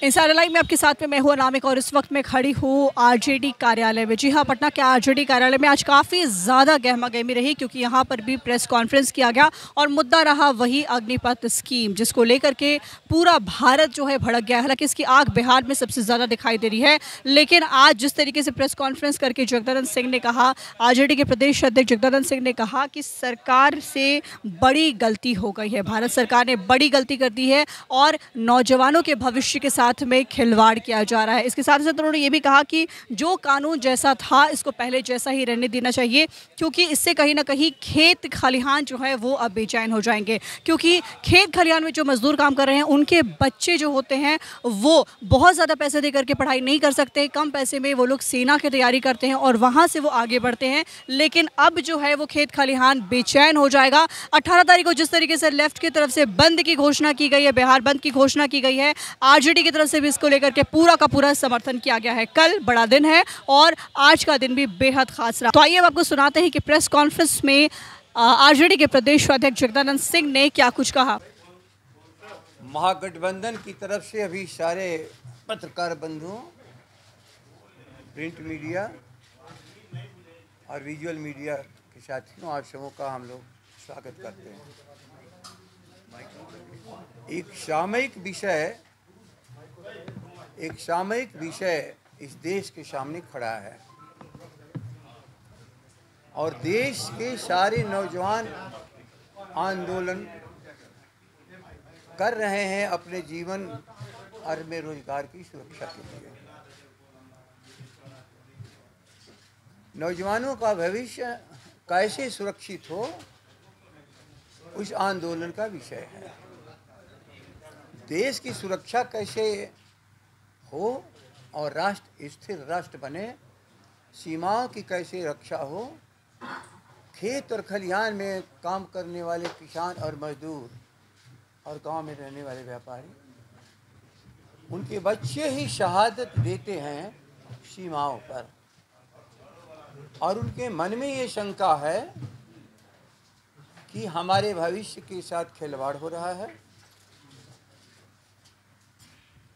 इंसार live में आपके साथ में मैं हूं अनामिक और इस वक्त मैं खड़ी हूं आरजेडी कार्यालय में। जी हां, पटना के आरजेडी कार्यालय में आज काफ़ी ज़्यादा गहमा गहमी रही क्योंकि यहां पर भी प्रेस कॉन्फ्रेंस किया गया और मुद्दा रहा वही अग्निपथ स्कीम, जिसको लेकर के पूरा भारत जो है भड़क गया। हालांकि इसकी आग बिहार में सबसे ज़्यादा दिखाई दे रही है, लेकिन आज जिस तरीके से प्रेस कॉन्फ्रेंस करके जगदानंद सिंह ने कहा, आरजेडी के प्रदेश अध्यक्ष जगदानंद सिंह ने कहा कि सरकार से बड़ी गलती हो गई है, भारत सरकार ने बड़ी गलती कर दी है और नौजवानों के भविष्य के साथ में खिलवाड़ किया जा रहा है। इसके साथ साथ उन्होंने ये भी कहा कि जो कानून जैसा था इसको पहले जैसा ही रहने देना चाहिए, क्योंकि इससे कहीं ना कहीं खेत खलिहान जो है वो अब बेचैन हो जाएंगे। क्योंकि खेत खलिहान में जो मजदूर काम कर रहे हैं उनके बच्चे जो होते हैं वो बहुत ज़्यादा पैसे दे करके पढ़ाई नहीं कर सकते, कम पैसे में वो लोग सेना की तैयारी करते हैं और वहाँ से वो आगे बढ़ते हैं। लेकिन अब जो है वो खेत खलिहान बेचैन हो जाएगा। 18 तारीख को जिस तरीके से लेफ्ट की तरफ से बंद की घोषणा की गई है, बिहार बंद की घोषणा की गई है, आरजेडी की तरफ से भी इसको लेकर के पूरा का पूरा समर्थन किया गया है। कल बड़ा दिन है और आज का दिन भी बेहद खास रहा। तो आइए अब आपको सुनाते हैं कि प्रेस कॉन्फ्रेंस में आरजेडी के प्रदेश अध्यक्ष जगदानंद सिंह ने क्या कुछ कहा। महागठबंधन की तरफ से अभी सारे पत्रकार बंधुओं, प्रिंट मीडिया और विजुअल मीडिया के साथियों, आप सबों का हम लोग स्वागत करते हैं। एक सामयिक विषय इस देश के सामने खड़ा है और देश के सारे नौजवान आंदोलन कर रहे हैं अपने जीवन और में रोजगार की सुरक्षा के लिए। नौजवानों का भविष्य कैसे सुरक्षित हो, उस आंदोलन का विषय है। देश की सुरक्षा कैसे हो और राष्ट्र स्थिर राष्ट्र बने, सीमाओं की कैसे रक्षा हो, खेत और खलिहान में काम करने वाले किसान और मजदूर और गांव में रहने वाले व्यापारी, उनके बच्चे ही शहादत देते हैं सीमाओं पर और उनके मन में ये शंका है कि हमारे भविष्य के साथ खिलवाड़ हो रहा है।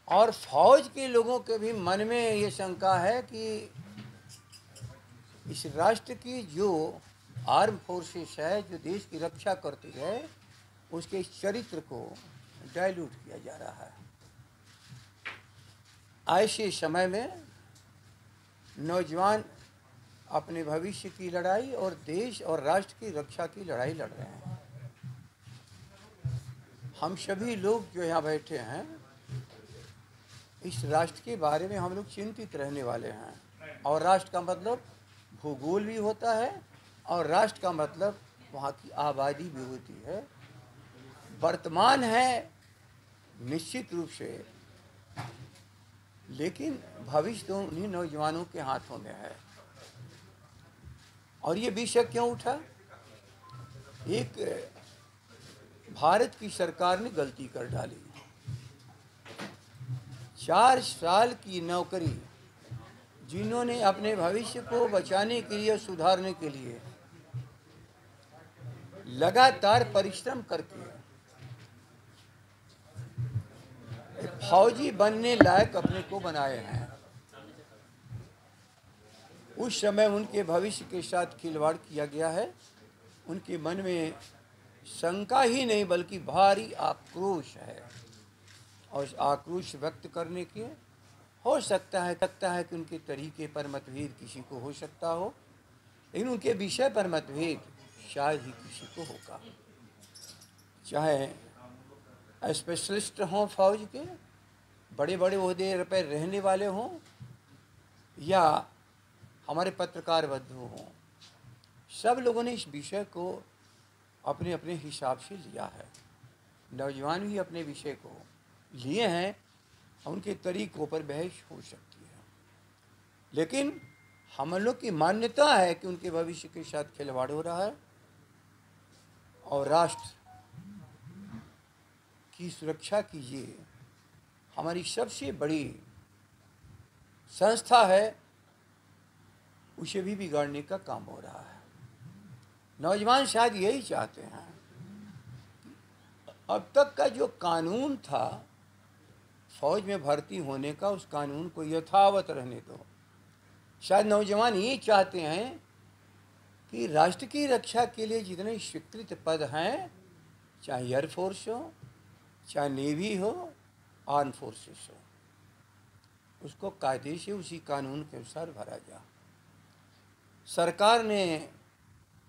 और फौज के लोगों के भी मन में ये शंका है कि इस राष्ट्र की जो आर्म फोर्सेस है, जो देश की रक्षा करती है, उसके चरित्र को डाइल्यूट किया जा रहा है। ऐसे समय में नौजवान अपने भविष्य की लड़ाई और देश और राष्ट्र की रक्षा की लड़ाई लड़ रहे हैं। हम सभी लोग जो यहाँ बैठे हैं, इस राष्ट्र के बारे में हम लोग चिंतित रहने वाले हैं। और राष्ट्र का मतलब भूगोल भी होता है और राष्ट्र का मतलब वहाँ की आबादी भी होती है। वर्तमान है निश्चित रूप से, लेकिन भविष्य तो उन्हीं नौजवानों के हाथों में है। और ये विषय क्यों उठा? एक भारत की सरकार ने गलती कर डाली। 4 साल की नौकरी जिन्होंने अपने भविष्य को बचाने के लिए, सुधारने के लिए लगातार परिश्रम करके फौजी बनने लायक अपने को बनाए हैं, उस समय उनके भविष्य के साथ खिलवाड़ किया गया है। उनके मन में शंका ही नहीं बल्कि भारी आक्रोश है और उस आक्रोश व्यक्त करने के हो सकता है कि उनके तरीके पर मतभेद किसी को हो सकता हो, लेकिन उनके विषय पर मतभेद शायद ही किसी को होगा। चाहे स्पेशलिस्ट हों, फौज के बड़े बड़े ओहदे पर रहने वाले हों, या हमारे पत्रकार बंधु हों, सब लोगों ने इस विषय को अपने अपने हिसाब से लिया है। नौजवान भी अपने विषय को लिए हैं, उनके तरीकों पर बहस हो सकती है, लेकिन हम लोग की मान्यता है कि उनके भविष्य के साथ खिलवाड़ हो रहा है और राष्ट्र की सुरक्षा कीजिए। हमारी सबसे बड़ी संस्था है, उसे भी बिगाड़ने का काम हो रहा है। नौजवान शायद यही चाहते हैं। अब तक का जो कानून था फौज में भर्ती होने का उस कानून को यथावत रहने दो। शायद नौजवान ये चाहते हैं कि राष्ट्र की रक्षा के लिए जितने स्वीकृत पद हैं, चाहे एयरफोर्स हो, चाहे नेवी हो, आर्म फोर्सेस हो, उसको कायदे से उसी कानून के अनुसार भरा जा। सरकार ने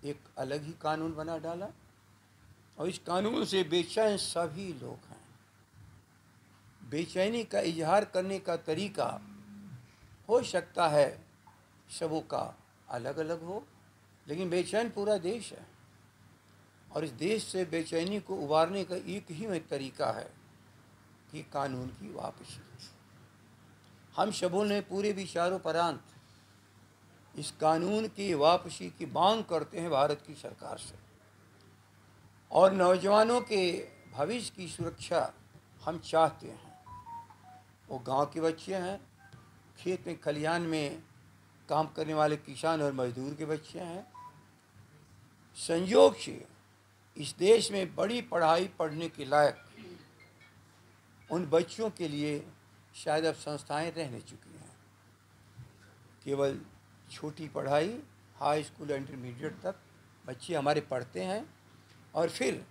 एक अलग ही कानून बना डाला और इस कानून से बेचैन सभी लोग हैं। बेचैनी का इजहार करने का तरीका हो सकता है सबों का अलग अलग हो, लेकिन बेचैन पूरा देश है और इस देश से बेचैनी को उबारने का एक ही तरीका है कि कानून की वापसी। हम सबों ने पूरे विचारोपरांत इस कानून की वापसी की मांग करते हैं भारत की सरकार से, और नौजवानों के भविष्य की सुरक्षा हम चाहते हैं। वो गांव के बच्चे हैं, खेत में खलिहान में काम करने वाले किसान और मजदूर के बच्चे हैं। संयोग से इस देश में बड़ी पढ़ाई पढ़ने के लायक उन बच्चों के लिए शायद अब संस्थाएं रहने चुकी हैं। केवल छोटी पढ़ाई हाई स्कूल इंटरमीडिएट तक बच्चे हमारे पढ़ते हैं और फिर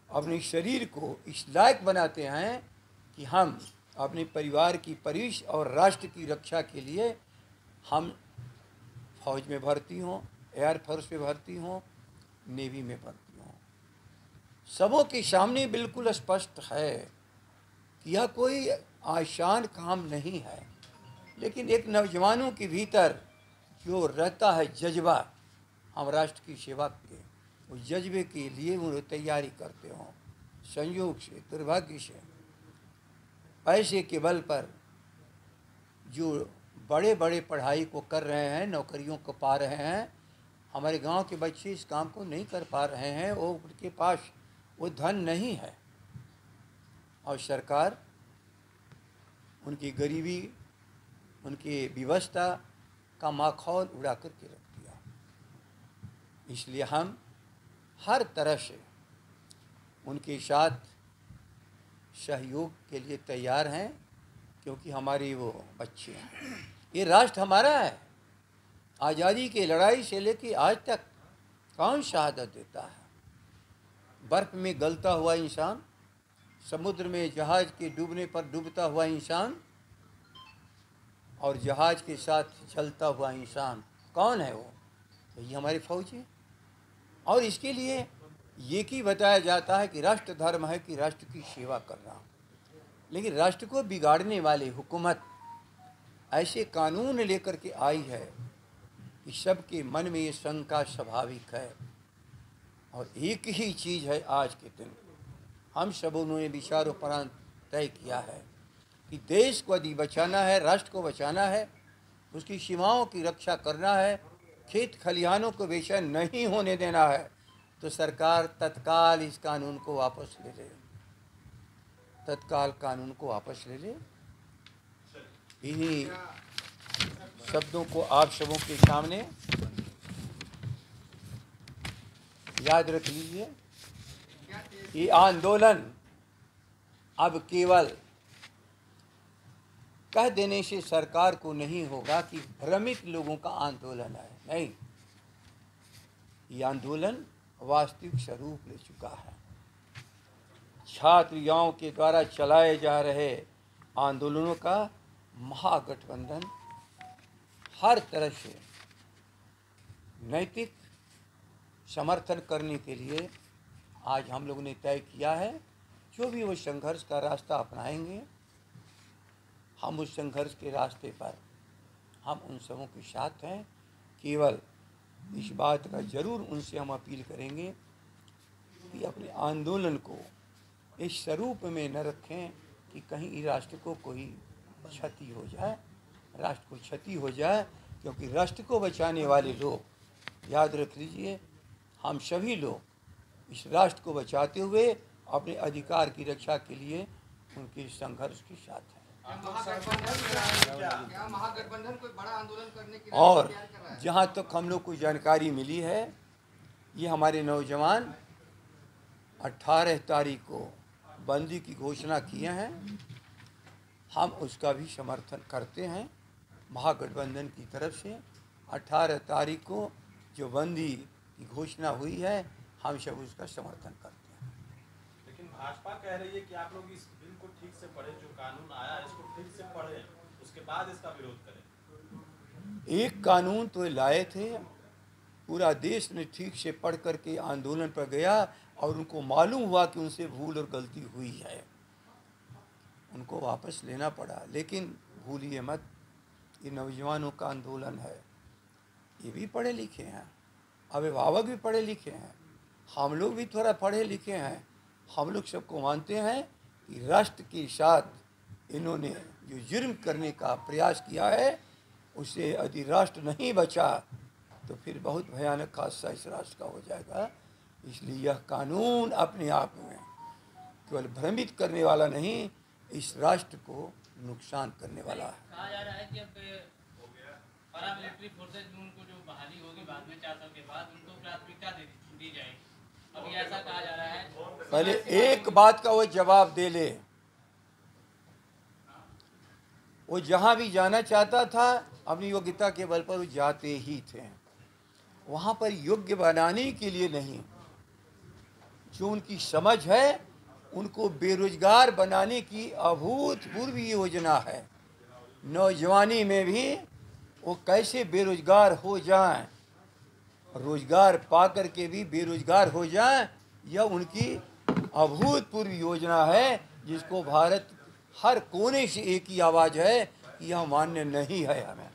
अपने शरीर को इस लायक बनाते हैं कि हम अपने परिवार की परवरिश और राष्ट्र की रक्षा के लिए हम फौज में भर्ती हों, एयरफोर्स में भर्ती हों, नेवी में भर्ती हों। सबों के सामने बिल्कुल स्पष्ट है कि यह कोई आसान काम नहीं है, लेकिन एक नौजवानों के भीतर जो रहता है जज्बा हम राष्ट्र की सेवा के, उस जज्बे के लिए वो तैयारी करते हों। संयोग से, दुर्भाग्य से पैसे के बल पर जो बड़े बड़े पढ़ाई को कर रहे हैं, नौकरियों को पा रहे हैं, हमारे गांव के बच्चे इस काम को नहीं कर पा रहे हैं। वो उनके पास वो धन नहीं है और सरकार उनकी गरीबी, उनकी व्यवस्था का माखौल उड़ा करके रख दिया। इसलिए हम हर तरह से उनके साथ सहयोग के लिए तैयार हैं, क्योंकि हमारे वो बच्चे हैं। ये राष्ट्र हमारा है। आज़ादी की लड़ाई से लेकर आज तक कौन शहादत देता है? बर्फ़ में गलता हुआ इंसान, समुद्र में जहाज़ के डूबने पर डूबता हुआ इंसान और जहाज़ के साथ चलता हुआ इंसान, कौन है वो? तो ये हमारे फौजी हैं। और इसके लिए ये की बताया जाता है कि राष्ट्र धर्म है कि राष्ट्र की सेवा करना, लेकिन राष्ट्र को बिगाड़ने वाली हुकूमत ऐसे कानून लेकर के आई है कि सबके मन में ये शंका स्वाभाविक है। और एक ही चीज़ है, आज के दिन हम सबों ने विचारोपरांत तय किया है कि देश को यदि बचाना है, राष्ट्र को बचाना है, उसकी सीमाओं की रक्षा करना है, खेत खलिहानों को बेचैन नहीं होने देना है, तो सरकार तत्काल इस कानून को वापस ले ले, तत्काल कानून को वापस ले ले। इन्हीं शब्दों को आप सबों के सामने याद रख लीजिए। ये आंदोलन अब केवल कह देने से सरकार को नहीं होगा कि भ्रमित लोगों का आंदोलन है। नहीं, ये आंदोलन वास्तविक स्वरूप ले चुका है। छात्र युवाओं के द्वारा चलाए जा रहे आंदोलनों का महागठबंधन हर तरह से नैतिक समर्थन करने के लिए आज हम लोगों ने तय किया है। जो भी वो संघर्ष का रास्ता अपनाएंगे, हम उस संघर्ष के रास्ते पर हम उन सबों के साथ हैं। केवल इस बात का जरूर उनसे हम अपील करेंगे कि अपने आंदोलन को इस स्वरूप में न रखें कि कहीं राष्ट्र को कोई क्षति हो जाए, राष्ट्र को क्षति हो जाए, क्योंकि राष्ट्र को बचाने वाले लोग, याद रख लीजिए, हम सभी लोग इस राष्ट्र को बचाते हुए अपने अधिकार की रक्षा के लिए उनके संघर्ष के साथ हैं। महागठबंधन कोई बड़ा आंदोलन करने के लिए और तैयार कर रहा है? जहाँ तक हम लोग को जानकारी मिली है, ये हमारे नौजवान 18 तारीख को बंदी की घोषणा किए हैं हम उसका भी समर्थन करते हैं। महागठबंधन की तरफ से 18 तारीख को जो बंदी की घोषणा हुई है, हम सब उसका समर्थन करते हैं। लेकिन भाजपा कह रही है कि आप लोग इस बिल को ठीक से पढ़ें, जो कानून आया है इसको ठीक से पढ़ें, उसके बाद इसका विरोध करें। एक कानून तो लाए थे, पूरा देश ने ठीक से पढ़ करके आंदोलन पर गया और उनको मालूम हुआ कि उनसे भूल और गलती हुई है, उनको वापस लेना पड़ा। लेकिन भूलिए मत, ये नौजवानों का आंदोलन है, ये भी पढ़े लिखे हैं, अभिभावक भी पढ़े लिखे हैं, हम लोग भी थोड़ा पढ़े लिखे हैं। हम लोग सबको मानते हैं कि राष्ट्र के साथ इन्होंने जो जुर्म करने का प्रयास किया है, उससे यदि राष्ट्र नहीं बचा तो फिर बहुत भयानक हादसा इस राष्ट्र का हो जाएगा। इसलिए यह कानून अपने आप में केवल भ्रमित करने वाला नहीं, इस राष्ट्र को नुकसान करने वाला है। कहा जा रहा है कि अब पैरामिलिट्री फोर्सेज में उनको जो बहाली होगी बाद में 4 साल के बाद, उनको प्राथमिकता दी जाएगी। अभी ऐसा कहा जा रहा है। पहले एक बात का वो जवाब दे ले, वो जहां भी जाना चाहता था अपनी योग्यता के बल पर वो जाते ही थे, वहां पर योग्य बनाने के लिए नहीं। जो उनकी समझ है, उनको बेरोजगार बनाने की अभूतपूर्व योजना है। नौजवानी में भी वो कैसे बेरोजगार हो जाएं, रोजगार पा करके भी बेरोजगार हो जाएं, यह उनकी अभूतपूर्व योजना है, जिसको भारत हर कोने से एक ही आवाज़ है कि यह मान्य नहीं है। हमें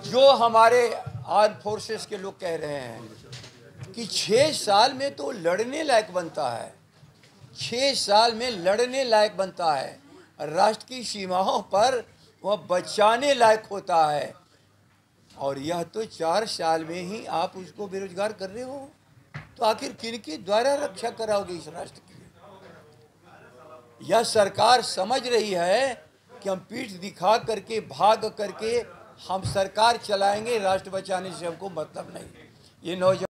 जो हमारे आर्म फोर्सेस के लोग कह रहे हैं कि 6 साल में तो लड़ने लायक बनता है, 6 साल में लड़ने लायक बनता है, राष्ट्र की सीमाओं पर वह बचाने लायक होता है, और यह तो 4 साल में ही आप उसको बेरोजगार कर रहे हो, तो आखिर किनके द्वारा रक्षा कराओगे इस राष्ट्र की? यह सरकार समझ रही है कि हम पीठ दिखा करके भाग करके हम सरकार चलाएंगे, राष्ट्र बचाने से हमको मतलब नहीं। ये नौजवान